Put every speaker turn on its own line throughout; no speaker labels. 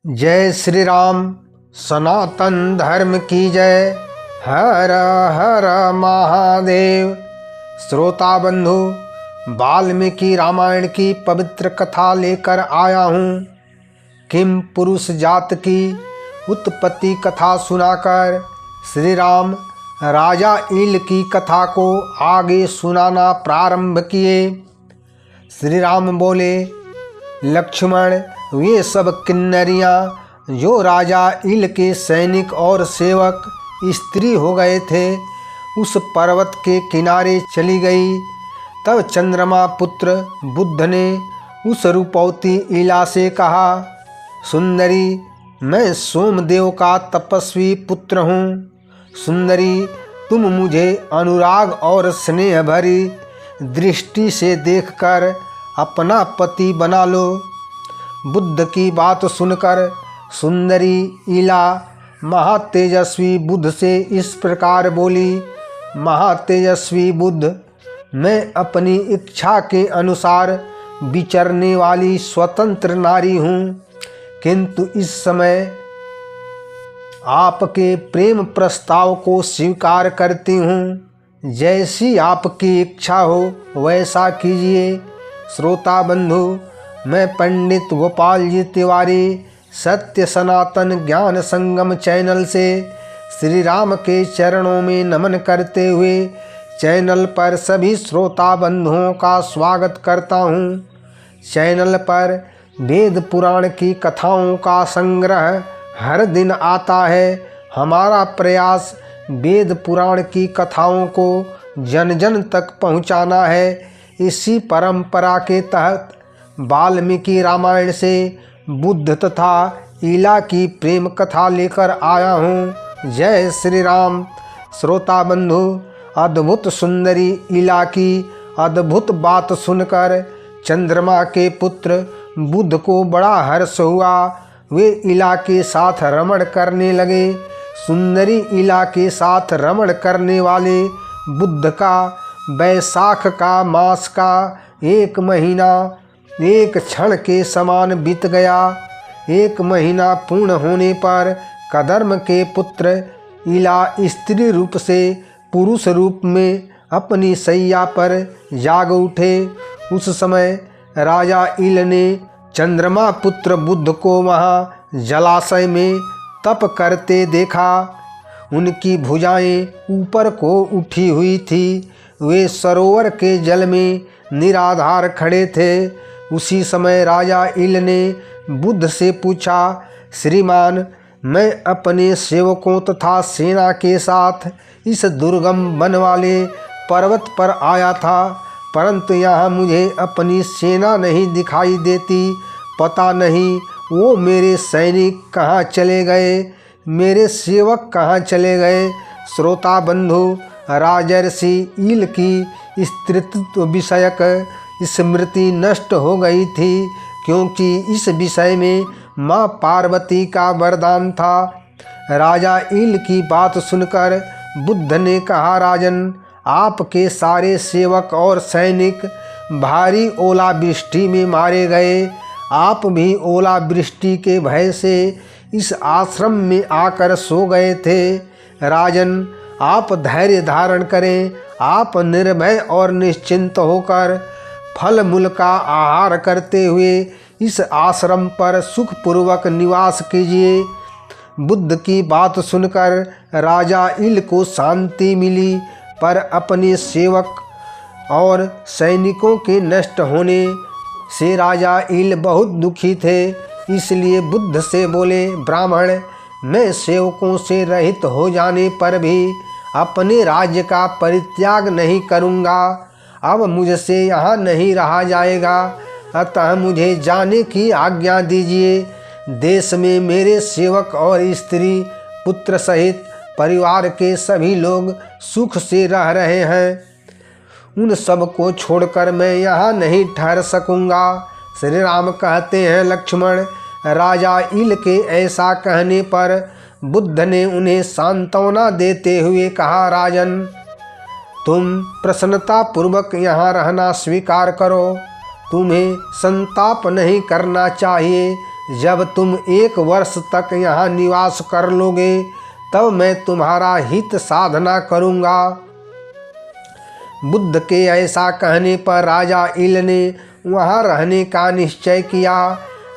जय श्री राम। सनातन धर्म की जय। हर हर महादेव। श्रोता बंधु, वाल्मीकि रामायण की पवित्र कथा लेकर आया हूँ। किम पुरुष जात की उत्पत्ति कथा सुनाकर श्री राम राजा ईल की कथा को आगे सुनाना प्रारंभ किए। श्री राम बोले, लक्ष्मण, वे सब किन्नरियाँ जो राजा ईल के सैनिक और सेवक स्त्री हो गए थे, उस पर्वत के किनारे चली गई। तब चंद्रमा पुत्र बुद्ध ने उस रूपवती ईला से कहा, सुंदरी, मैं सोमदेव का तपस्वी पुत्र हूँ। सुंदरी, तुम मुझे अनुराग और स्नेह भरी दृष्टि से देखकर अपना पति बना लो। बुद्ध की बात सुनकर सुंदरी ईला महातेजस्वी बुद्ध से इस प्रकार बोली, महातेजस्वी बुद्ध, मैं अपनी इच्छा के अनुसार विचरने वाली स्वतंत्र नारी हूँ, किंतु इस समय आपके प्रेम प्रस्ताव को स्वीकार करती हूँ। जैसी आपकी इच्छा हो वैसा कीजिए। श्रोता बंधु, मैं पंडित गोपाल जी तिवारी सत्य सनातन ज्ञान संगम चैनल से श्री राम के चरणों में नमन करते हुए चैनल पर सभी श्रोता बंधुओं का स्वागत करता हूँ। चैनल पर वेद पुराण की कथाओं का संग्रह हर दिन आता है। हमारा प्रयास वेद पुराण की कथाओं को जन जन तक पहुँचाना है। इसी परंपरा के तहत वाल्मीकि रामायण से बुद्ध तथा ईला की प्रेम कथा लेकर आया हूँ। जय श्री राम। श्रोता बंधु, अद्भुत सुंदरी ईला की अद्भुत बात सुनकर चंद्रमा के पुत्र बुद्ध को बड़ा हर्ष हुआ। वे ईला के साथ रमण करने लगे। सुंदरी ईला के साथ रमण करने वाले बुद्ध का बैसाख का मास का 1 महीना एक क्षण के समान बीत गया। 1 महीना पूर्ण होने पर कदर्म के पुत्र ईला स्त्री रूप से पुरुष रूप में अपनी शैया पर जाग उठे। उस समय राजा ईल ने चंद्रमा पुत्र बुद्ध को वहाँ जलाशय में तप करते देखा। उनकी भुजाएं ऊपर को उठी हुई थी। वे सरोवर के जल में निराधार खड़े थे। उसी समय राजा ईल ने बुद्ध से पूछा, श्रीमान, मैं अपने सेवकों तथा सेना के साथ इस दुर्गम वन वाले पर्वत पर आया था, परंतु यहाँ मुझे अपनी सेना नहीं दिखाई देती। पता नहीं वो मेरे सैनिक कहाँ चले गए, मेरे सेवक कहाँ चले गए। श्रोता बंधु, राजर्षि ईल की स्त्रीत्व विषयक स्मृति नष्ट हो गई थी, क्योंकि इस विषय में माँ पार्वती का वरदान था। राजा ईल की बात सुनकर बुद्ध ने कहा, राजन, आपके सारे सेवक और सैनिक भारी ओलावृष्टि में मारे गए। आप भी ओलावृष्टि के भय से इस आश्रम में आकर सो गए थे। राजन, आप धैर्य धारण करें। आप निर्भय और निश्चिंत होकर फल मूल का आहार करते हुए इस आश्रम पर सुखपूर्वक निवास कीजिए। बुद्ध की बात सुनकर राजा ईल को शांति मिली, पर अपने सेवक और सैनिकों के नष्ट होने से राजा ईल बहुत दुखी थे। इसलिए बुद्ध से बोले, ब्राह्मण, मैं सेवकों से रहित हो जाने पर भी अपने राज्य का परित्याग नहीं करूँगा। अब मुझसे यहाँ नहीं रहा जाएगा, अतः मुझे जाने की आज्ञा दीजिए। देश में मेरे सेवक और स्त्री पुत्र सहित परिवार के सभी लोग सुख से रह रहे हैं। उन सब को छोड़कर मैं यहाँ नहीं ठहर सकूँगा। श्री राम कहते हैं, लक्ष्मण, राजा ईल के ऐसा कहने पर बुद्ध ने उन्हें सांत्वना देते हुए कहा, राजन, तुम प्रसन्नता पूर्वक यहाँ रहना स्वीकार करो। तुम्हें संताप नहीं करना चाहिए। जब तुम 1 वर्ष तक यहाँ निवास कर लोगे तब मैं तुम्हारा हित साधना करूँगा। बुद्ध के ऐसा कहने पर राजा इल ने वहाँ रहने का निश्चय किया।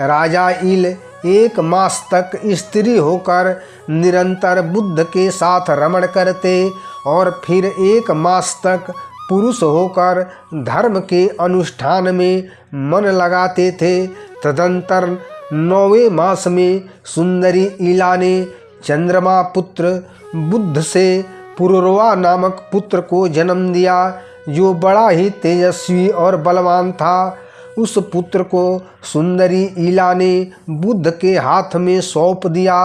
राजा इल 1 मास तक स्त्री होकर निरंतर बुद्ध के साथ रमण करते और फिर 1 मास तक पुरुष होकर धर्म के अनुष्ठान में मन लगाते थे। तदंतर 9वें मास में सुंदरी इला ने चंद्रमा पुत्र बुद्ध से पुरुरवा नामक पुत्र को जन्म दिया, जो बड़ा ही तेजस्वी और बलवान था। उस पुत्र को सुंदरी इला ने बुद्ध के हाथ में सौंप दिया।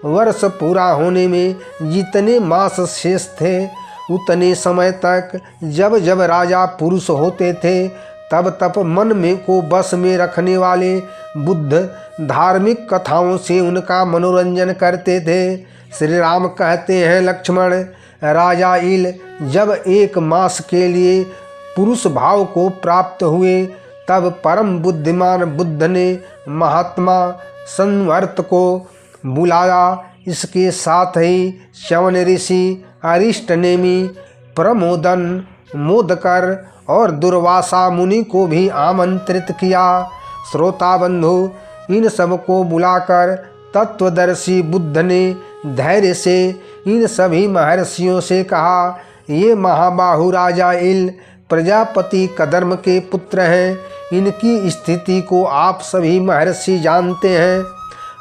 वर्ष पूरा होने में जितने मास शेष थे उतने समय तक जब जब राजा पुरुष होते थे तब तब मन में को बस में रखने वाले बुद्ध धार्मिक कथाओं से उनका मनोरंजन करते थे। श्री राम कहते हैं, लक्ष्मण, राजा इल जब 1 मास के लिए पुरुष भाव को प्राप्त हुए तब परम बुद्धिमान बुद्ध ने महात्मा संवर्त को बुलाया। इसके साथ ही च्यवन ऋषि, अरिष्टनेमि, प्रमोदन, मोदकर और दुर्वासा मुनि को भी आमंत्रित किया। श्रोता बंधु, इन सबको बुलाकर तत्वदर्शी बुद्ध ने धैर्य से इन सभी महर्षियों से कहा, ये महाबाहु राजा इल प्रजापति कदर्म के पुत्र हैं। इनकी स्थिति को आप सभी महर्षि जानते हैं।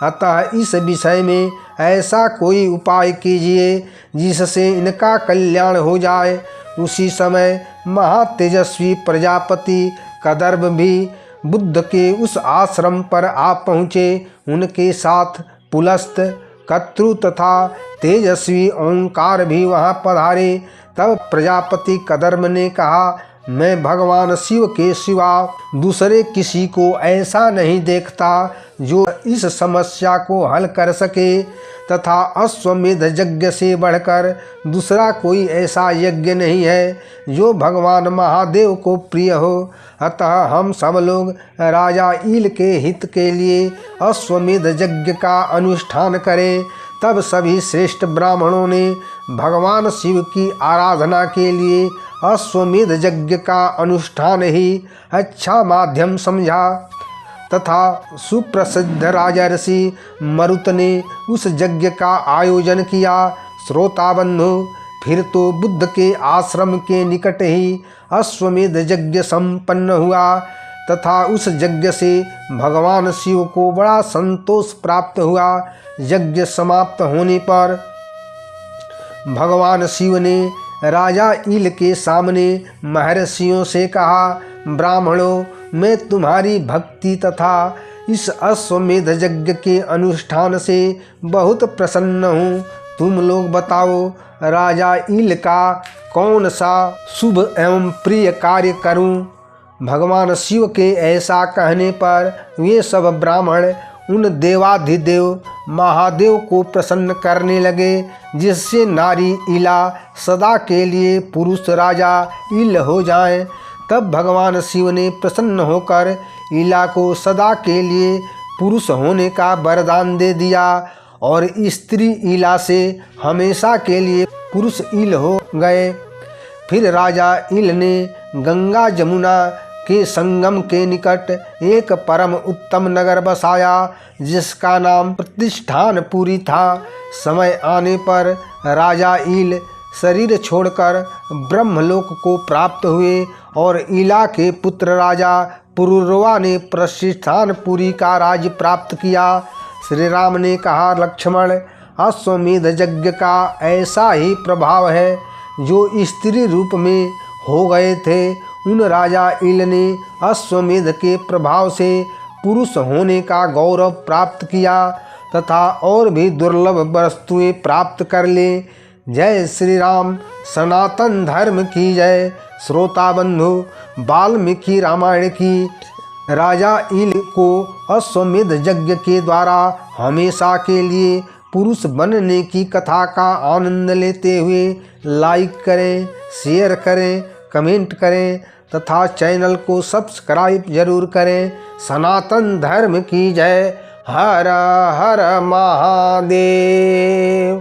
अतः इस विषय में ऐसा कोई उपाय कीजिए जिससे इनका कल्याण हो जाए। उसी समय महातेजस्वी प्रजापति कदर्म भी बुद्ध के उस आश्रम पर आ पहुँचे। उनके साथ पुलस्त, कत्रु तथा तेजस्वी ओंकार भी वहाँ पधारे। तब प्रजापति कदर्म ने कहा, मैं भगवान शिव के सिवा दूसरे किसी को ऐसा नहीं देखता जो इस समस्या को हल कर सके, तथा अश्वमेध यज्ञ से बढ़कर दूसरा कोई ऐसा यज्ञ नहीं है जो भगवान महादेव को प्रिय हो। अतः हम सब लोग राजा ईल के हित के लिए अश्वमेध यज्ञ का अनुष्ठान करें। तब सभी श्रेष्ठ ब्राह्मणों ने भगवान शिव की आराधना के लिए अश्वमेध यज्ञ का अनुष्ठान ही अच्छा माध्यम समझा, तथा सुप्रसिद्ध राजा ऋषि मरुत ने उस यज्ञ का आयोजन किया। श्रोता बंधु, फिर तो बुद्ध के आश्रम के निकट ही अश्वमेध यज्ञ संपन्न हुआ तथा उस यज्ञ से भगवान शिव को बड़ा संतोष प्राप्त हुआ। यज्ञ समाप्त होने पर भगवान शिव ने राजा ईल के सामने महर्षियों से कहा, ब्राह्मणों, मैं तुम्हारी भक्ति तथा इस अश्वमेध यज्ञ के अनुष्ठान से बहुत प्रसन्न हूँ। तुम लोग बताओ, राजा ईल का कौन सा शुभ एवं प्रिय कार्य करूँ। भगवान शिव के ऐसा कहने पर वे सब ब्राह्मण उन देवाधिदेव महादेव को प्रसन्न करने लगे, जिससे नारी इला सदा के लिए पुरुष राजा ईल हो जाएं। तब भगवान शिव ने प्रसन्न होकर इला को सदा के लिए पुरुष होने का वरदान दे दिया और स्त्री इला से हमेशा के लिए पुरुष ईल हो गए। फिर राजा ईल ने गंगा जमुना के संगम के निकट एक परम उत्तम नगर बसाया, जिसका नाम प्रतिष्ठानपुरी था। समय आने पर राजा ईल शरीर छोड़कर ब्रह्मलोक को प्राप्त हुए और इला के पुत्र राजा पुरुरवा ने प्रतिष्ठानपुरी का राज्य प्राप्त किया। श्री राम ने कहा, लक्ष्मण, अश्वमेध यज्ञ का ऐसा ही प्रभाव है जो स्त्री रूप में हो गए थे। उन राजा ईल ने अश्वमेध के प्रभाव से पुरुष होने का गौरव प्राप्त किया तथा और भी दुर्लभ वस्तुएं प्राप्त कर ले। जय श्री राम। सनातन धर्म की जय। श्रोता बंधु, वाल्मीकि रामायण की राजा ईल को अश्वमेध यज्ञ के द्वारा हमेशा के लिए पुरुष बनने की कथा का आनंद लेते हुए लाइक करें, शेयर करें, कमेंट करें तथा चैनल को सब्सक्राइब जरूर करें। सनातन धर्म की जय। हर हर महादेव।